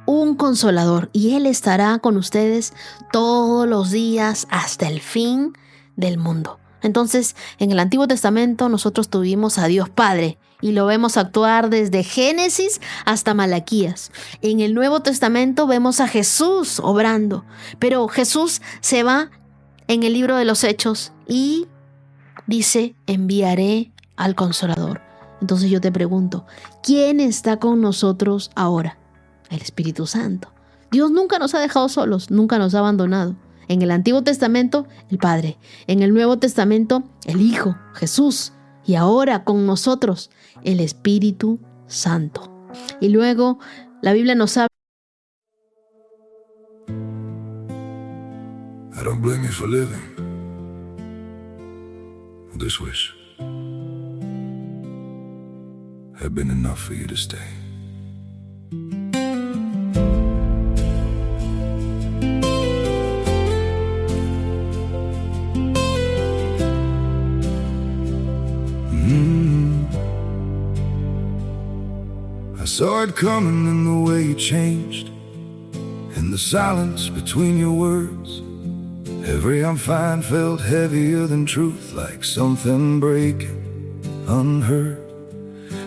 un consolador, y Él estará con ustedes todos los días hasta el fin del mundo. Entonces, en el Antiguo Testamento nosotros tuvimos a Dios Padre, y lo vemos actuar desde Génesis hasta Malaquías. En el Nuevo Testamento vemos a Jesús obrando, pero Jesús se va en el libro de los Hechos y dice: enviaré al Consolador. Entonces yo te pregunto, ¿quién está con nosotros ahora? El Espíritu Santo. Dios nunca nos ha dejado solos, nunca nos ha abandonado. En el Antiguo Testamento, el Padre. En el Nuevo Testamento, el Hijo, Jesús. Y ahora con nosotros, el Espíritu Santo. Y luego la Biblia nos habla. I don't blame you for living this wish had been enough for you to stay. I saw it coming in the way you changed, in the silence between your words. Every I'm fine felt heavier than truth, like something breaking unheard.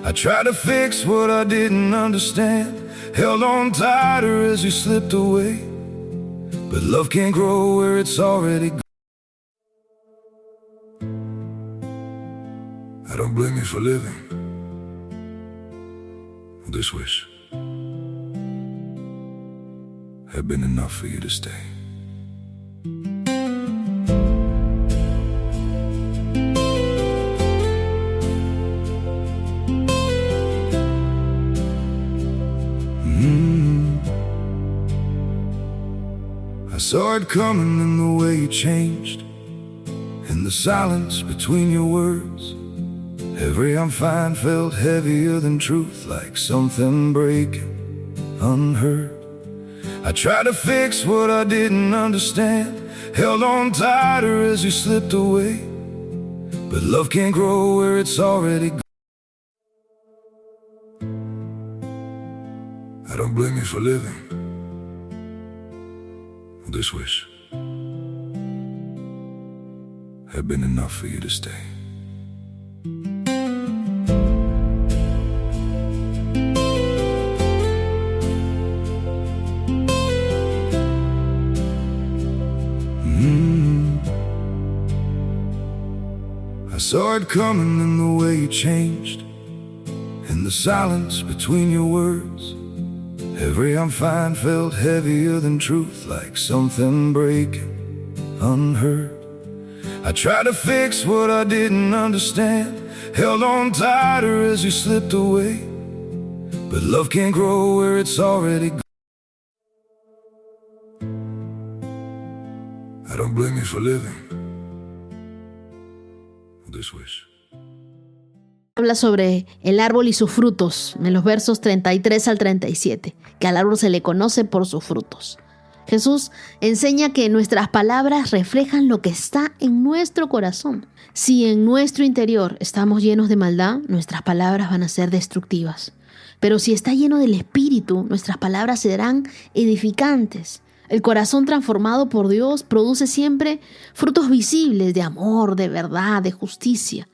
I tried to fix what I didn't understand, held on tighter as you slipped away. But love can't grow where it's already gone. I don't blame you for living this wish had been enough for you to stay. I saw it coming in the way you changed, in the silence between your words. Every I'm fine felt heavier than truth, like something breaking unheard. I tried to fix what I didn't understand, held on tighter as you slipped away. But love can't grow where it's already gone. I don't blame you for living this wish had been enough for you to stay. I saw it coming in the way you changed, in the silence between your words. Every I'm fine felt heavier than truth, like something breaking unheard. I tried to fix what I didn't understand, held on tighter as you slipped away. But love can't grow where it's already gone. I don't blame you for living this wish. Habla sobre el árbol y sus frutos en los versos 33 al 37, que al árbol se le conoce por sus frutos. Jesús enseña que nuestras palabras reflejan lo que está en nuestro corazón. Si en nuestro interior estamos llenos de maldad, nuestras palabras van a ser destructivas. Pero si está lleno del Espíritu, nuestras palabras serán edificantes. El corazón transformado por Dios produce siempre frutos visibles de amor, de verdad, de justicia.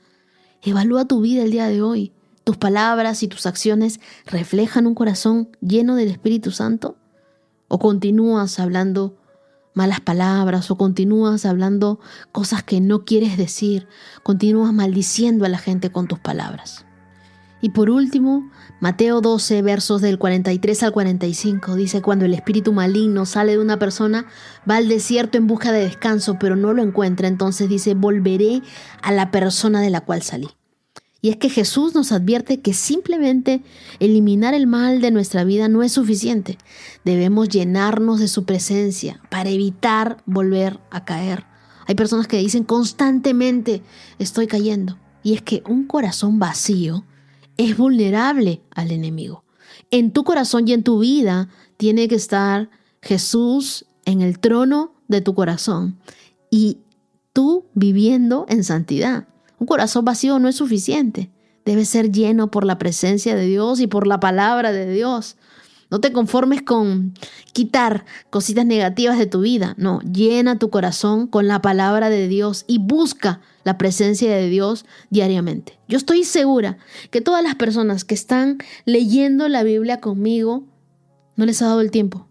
Evalúa tu vida el día de hoy. ¿Tus palabras y tus acciones reflejan un corazón lleno del Espíritu Santo? ¿O continúas hablando malas palabras? ¿O continúas hablando cosas que no quieres decir? ¿Continúas maldiciendo a la gente con tus palabras? Y por último, Mateo 12, versos del 43 al 45, dice: cuando el espíritu maligno sale de una persona, va al desierto en busca de descanso, pero no lo encuentra. Entonces dice: volveré a la persona de la cual salí. Y es que Jesús nos advierte que simplemente eliminar el mal de nuestra vida no es suficiente. Debemos llenarnos de su presencia para evitar volver a caer. Hay personas que dicen constantemente: estoy cayendo. Y es que un corazón vacío es vulnerable al enemigo. En tu corazón y en tu vida tiene que estar Jesús en el trono de tu corazón y tú viviendo en santidad. Un corazón vacío no es suficiente. Debe ser lleno por la presencia de Dios y por la palabra de Dios. No te conformes con quitar cositas negativas de tu vida. No, llena tu corazón con la palabra de Dios y busca la presencia de Dios diariamente. Yo estoy segura que todas las personas que están leyendo la Biblia conmigo no les ha dado el tiempo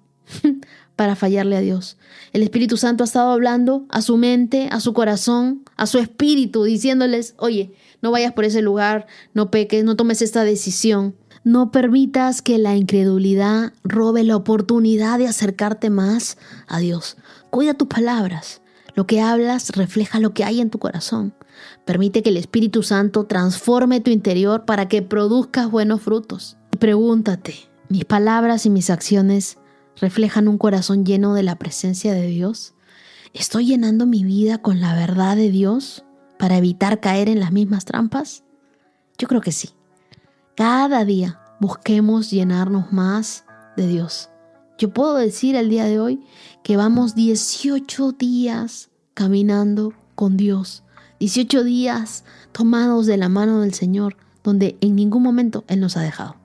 para fallarle a Dios. El Espíritu Santo ha estado hablando a su mente, a su corazón, a su espíritu, diciéndoles: oye, no vayas por ese lugar, no peques, no tomes esta decisión. No permitas que la incredulidad robe la oportunidad de acercarte más a Dios. Cuida tus palabras. Lo que hablas refleja lo que hay en tu corazón. Permite que el Espíritu Santo transforme tu interior para que produzcas buenos frutos. Y pregúntate: ¿mis palabras y mis acciones reflejan un corazón lleno de la presencia de Dios? ¿Estoy llenando mi vida con la verdad de Dios para evitar caer en las mismas trampas? Yo creo que sí. Cada día busquemos llenarnos más de Dios. Yo puedo decir el día de hoy que vamos 18 días caminando con Dios. 18 días tomados de la mano del Señor, donde en ningún momento Él nos ha dejado.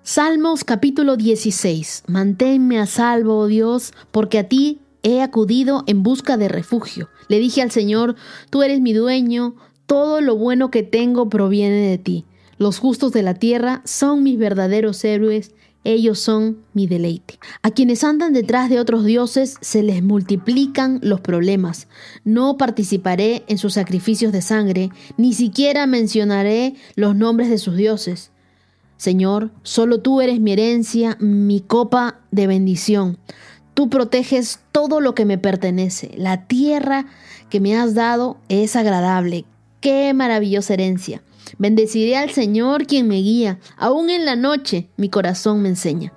Salmos capítulo 16. Manténme a salvo, oh Dios, porque a ti he acudido en busca de refugio. Le dije al Señor: tú eres mi dueño, todo lo bueno que tengo proviene de ti. Los justos de la tierra son mis verdaderos héroes ellos son mi deleite. A quienes andan detrás de otros dioses se les multiplican los problemas. No participaré en sus sacrificios de sangre, ni siquiera mencionaré los nombres de sus dioses. Señor, solo tú eres mi herencia, mi copa de bendición. Tú proteges todo lo que me pertenece. La tierra que me has dado es agradable. ¡Qué maravillosa herencia! Bendeciré al Señor quien me guía. Aún en la noche mi corazón me enseña.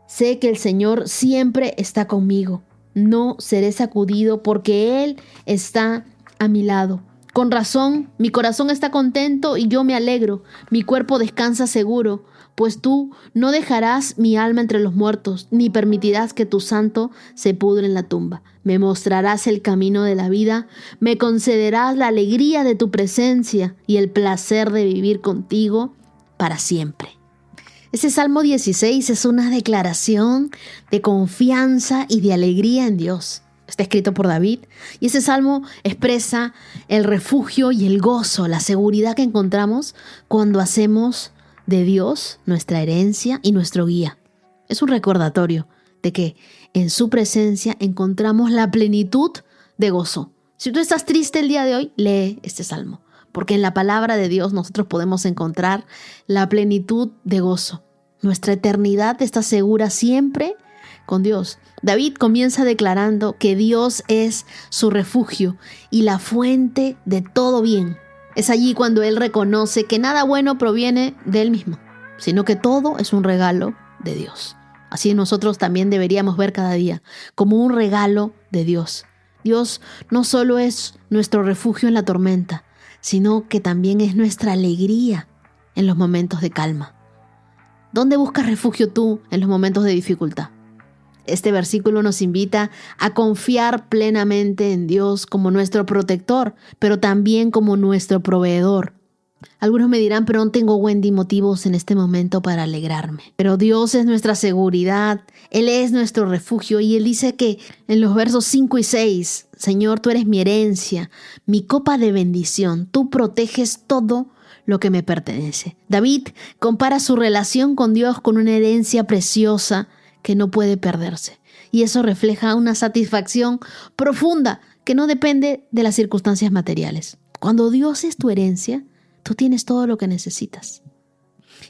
Sé que el Señor siempre está conmigo. No seré sacudido porque Él está a mi lado. Con razón, mi corazón está contento y yo me alegro. Mi cuerpo descansa seguro, pues tú no dejarás mi alma entre los muertos, ni permitirás que tu santo se pudre en la tumba. Me mostrarás el camino de la vida, me concederás la alegría de tu presencia y el placer de vivir contigo para siempre. Ese Salmo 16 es una declaración de confianza y de alegría en Dios. Está escrito por David y ese salmo expresa el refugio y el gozo, la seguridad que encontramos cuando hacemos de Dios nuestra herencia y nuestro guía. Es un recordatorio de que en su presencia encontramos la plenitud de gozo. Si tú estás triste el día de hoy, lee este salmo, porque en la palabra de Dios nosotros podemos encontrar la plenitud de gozo. Nuestra eternidad está segura siempre con Dios. David comienza declarando que Dios es su refugio y la fuente de todo bien. Es allí cuando él reconoce que nada bueno proviene de él mismo, sino que todo es un regalo de Dios. Así nosotros también deberíamos ver cada día como un regalo de Dios. Dios no solo es nuestro refugio en la tormenta, sino que también es nuestra alegría en los momentos de calma. ¿Dónde buscas refugio tú en los momentos de dificultad? Este versículo nos invita a confiar plenamente en Dios como nuestro protector, pero también como nuestro proveedor. Algunos me dirán, pero no tengo, Wendy, motivos en este momento para alegrarme. Pero Dios es nuestra seguridad, Él es nuestro refugio y Él dice que en los versos 5 y 6, Señor, tú eres mi herencia, mi copa de bendición, tú proteges todo lo que me pertenece. David compara su relación con Dios con una herencia preciosa que no puede perderse. Y eso refleja una satisfacción profunda que no depende de las circunstancias materiales. Cuando Dios es tu herencia, tú tienes todo lo que necesitas.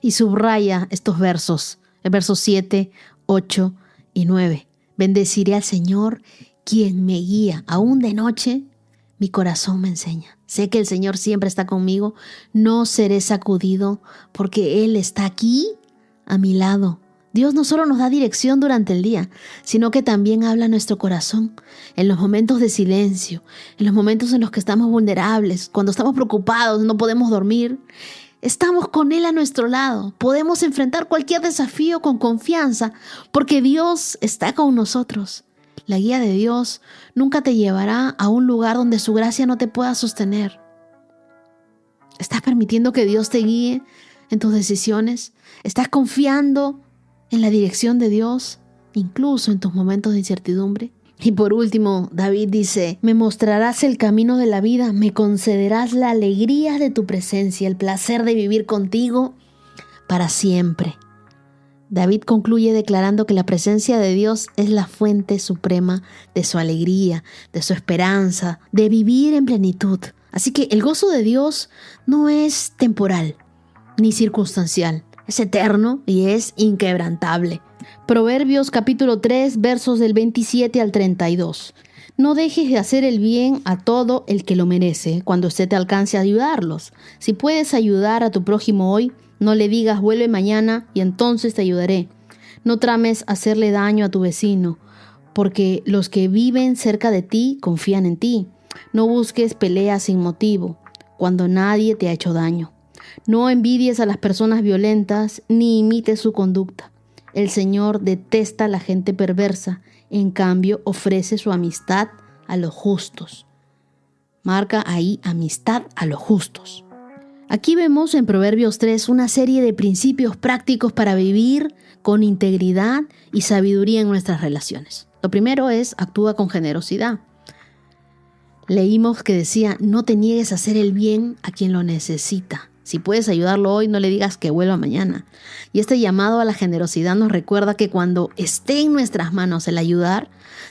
Y subraya estos versos, el verso 7, 8 y 9. Bendeciré al Señor, quien me guía. Aún de noche, mi corazón me enseña. Sé que el Señor siempre está conmigo. No seré sacudido porque Él está aquí a mi lado. Dios no solo nos da dirección durante el día, sino que también habla a nuestro corazón en los momentos de silencio, en los momentos en los que estamos vulnerables, cuando estamos preocupados, no podemos dormir. Estamos con Él a nuestro lado. Podemos enfrentar cualquier desafío con confianza porque Dios está con nosotros. La guía de Dios nunca te llevará a un lugar donde su gracia no te pueda sostener. ¿Estás permitiendo que Dios te guíe en tus decisiones? ¿Estás confiando en la dirección de Dios, incluso en tus momentos de incertidumbre? Y por último, David dice, me mostrarás el camino de la vida, me concederás la alegría de tu presencia, el placer de vivir contigo para siempre. David concluye declarando que la presencia de Dios es la fuente suprema de su alegría, de su esperanza, de vivir en plenitud. Así que el gozo de Dios no es temporal ni circunstancial. Es eterno y es inquebrantable. Proverbios capítulo 3, versos del 27 al 32. No dejes de hacer el bien a todo el que lo merece cuando usted te alcance a ayudarlos. Si puedes ayudar a tu prójimo hoy, no le digas vuelve mañana y entonces te ayudaré. No trames hacerle daño a tu vecino, porque los que viven cerca de ti confían en ti. No busques peleas sin motivo, cuando nadie te ha hecho daño. No envidies a las personas violentas ni imites su conducta. El Señor detesta a la gente perversa, en cambio ofrece su amistad a los justos. Marca ahí amistad a los justos. Aquí vemos en Proverbios 3 una serie de principios prácticos para vivir con integridad y sabiduría en nuestras relaciones. Lo primero es actúa con generosidad. Leímos que decía, no te niegues a hacer el bien a quien lo necesita. Si puedes ayudarlo hoy, no le digas que vuelva mañana. Y este llamado a la generosidad nos recuerda que cuando esté en nuestras manos el ayudar,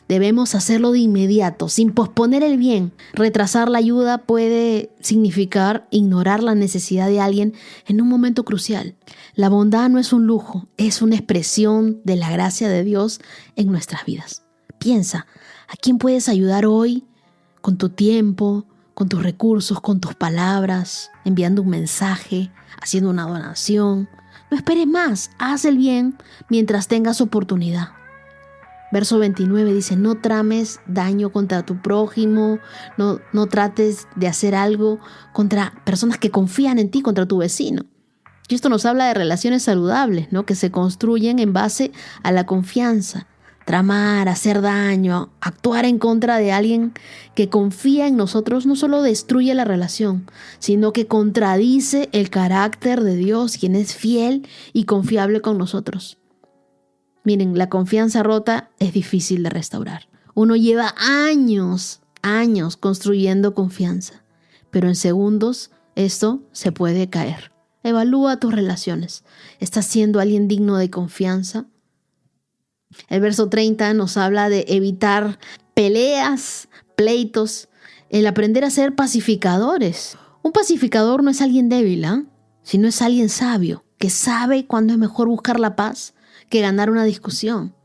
debemos hacerlo de inmediato, sin posponer el bien. Retrasar la ayuda puede significar ignorar la necesidad de alguien en un momento crucial. La bondad no es un lujo, es una expresión de la gracia de Dios en nuestras vidas. Piensa, ¿a quién puedes ayudar hoy con tu tiempo, con tus recursos, con tus palabras, enviando un mensaje, haciendo una donación? No esperes más, haz el bien mientras tengas oportunidad. Verso 29 dice, no trames daño contra tu prójimo, no trates de hacer algo contra personas que confían en ti, contra tu vecino. Y esto nos habla de relaciones saludables, ¿no? Que se construyen en base a la confianza. Tramar, hacer daño, actuar en contra de alguien que confía en nosotros no solo destruye la relación, sino que contradice el carácter de Dios, quien es fiel y confiable con nosotros. Miren, la confianza rota es difícil de restaurar. Uno lleva años construyendo confianza, pero en segundos esto se puede caer. Evalúa tus relaciones. ¿Estás siendo alguien digno de confianza? El verso 30 nos habla de evitar peleas, pleitos, el aprender a ser pacificadores. Un pacificador no es alguien débil, sino es alguien sabio, que sabe cuándo es mejor buscar la paz que ganar una discusión.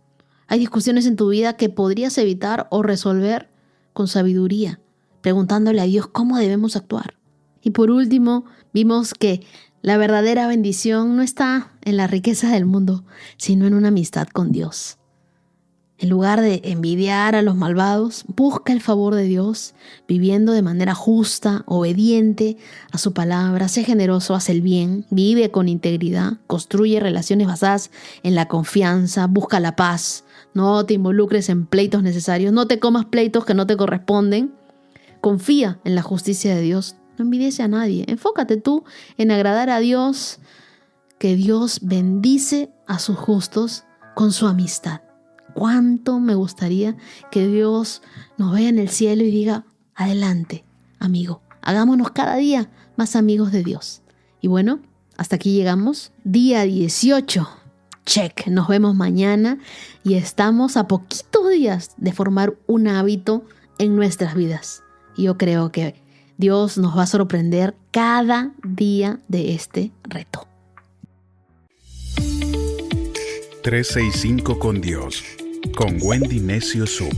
Hay discusiones en tu vida que podrías evitar o resolver con sabiduría, preguntándole a Dios cómo debemos actuar. Y por último, vimos que la verdadera bendición no está en la riqueza del mundo, sino en una amistad con Dios. En lugar de envidiar a los malvados, busca el favor de Dios, viviendo de manera justa, obediente a su palabra. Sé generoso, haz el bien, vive con integridad, construye relaciones basadas en la confianza, busca la paz. No te involucres en pleitos necesarios, no te comas pleitos que no te corresponden. Confía en la justicia de Dios. No envidies a nadie. Enfócate tú en agradar a Dios, que Dios bendice a sus justos con su amistad. ¿Cuánto me gustaría que Dios nos vea en el cielo y diga, adelante, amigo, hagámonos cada día más amigos de Dios? Y bueno, hasta aquí llegamos. Día 18. Check. Nos vemos mañana y estamos a poquitos días de formar un hábito en nuestras vidas. Y yo creo que Dios nos va a sorprender cada día de este reto. 365 con Dios, con Wendy Necio Sub.